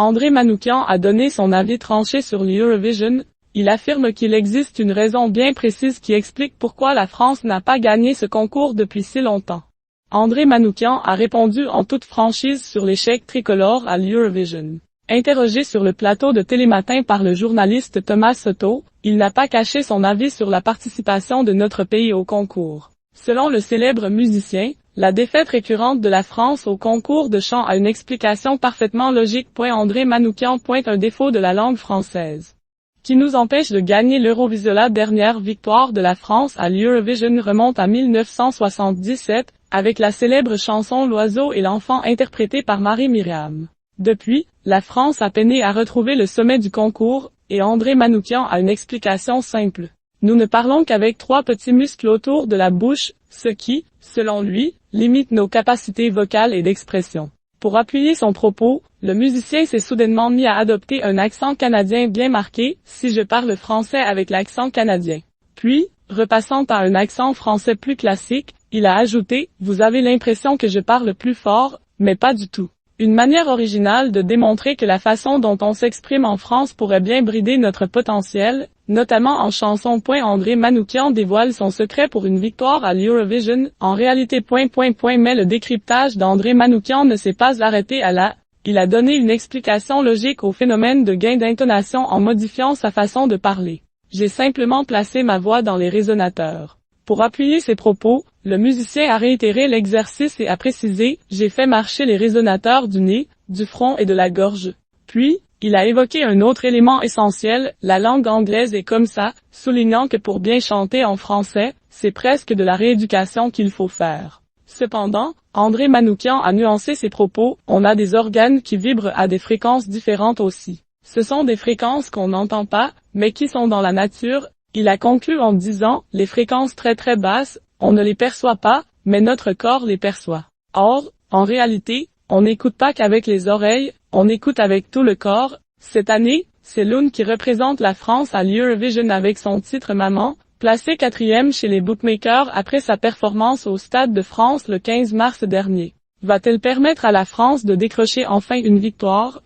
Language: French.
André Manoukian a donné son avis tranché sur l'Eurovision. Il affirme qu'il existe une raison bien précise qui explique pourquoi la France n'a pas gagné ce concours depuis si longtemps. André Manoukian a répondu en toute franchise sur l'échec tricolore à l'Eurovision. Interrogé sur le plateau de Télématin par le journaliste Thomas Soto, il n'a pas caché son avis sur la participation de notre pays au concours. Selon le célèbre musicien, la défaite récurrente de la France au concours de chant a une explication parfaitement logique. André Manoukian pointe un défaut de la langue française qui nous empêche de gagner l'Eurovision. La dernière victoire de la France à l'Eurovision remonte à 1977, avec la célèbre chanson L'oiseau et l'enfant interprétée par Marie-Myriam. Depuis, la France a peiné à retrouver le sommet du concours, et André Manoukian a une explication simple. Nous ne parlons qu'avec 3 petits muscles autour de la bouche, ce qui, selon lui, limite nos capacités vocales et d'expression. Pour appuyer son propos, le musicien s'est soudainement mis à adopter un accent canadien bien marqué, si je parle français avec l'accent canadien. Puis, repassant à un accent français plus classique, il a ajouté « Vous avez l'impression que je parle plus fort, mais pas du tout ». Une manière originale de démontrer que la façon dont on s'exprime en France pourrait bien brider notre potentiel, notamment en chanson. André Manoukian dévoile son secret pour une victoire à l'Eurovision. En réalité, mais le décryptage d'André Manoukian ne s'est pas arrêté à là. Il a donné une explication logique au phénomène de gain d'intonation en modifiant sa façon de parler. J'ai simplement placé ma voix dans les résonateurs. Pour appuyer ses propos, le musicien a réitéré l'exercice et a précisé « J'ai fait marcher les résonateurs du nez, du front et de la gorge ». Puis, il a évoqué un autre élément essentiel, la langue anglaise est comme ça, soulignant que pour bien chanter en français, c'est presque de la rééducation qu'il faut faire. Cependant, André Manoukian a nuancé ses propos, on a des organes qui vibrent à des fréquences différentes aussi. Ce sont des fréquences qu'on n'entend pas, mais qui sont dans la nature. Il a conclu en disant, les fréquences très basses, on ne les perçoit pas, mais notre corps les perçoit. Or, en réalité, on n'écoute pas qu'avec les oreilles, on écoute avec tout le corps. Cette année, c'est Loun qui représente la France à l'Eurovision avec son titre Maman, placé 4e chez les bookmakers après sa performance au Stade de France le 15 mars dernier. Va-t-elle permettre à la France de décrocher enfin une victoire?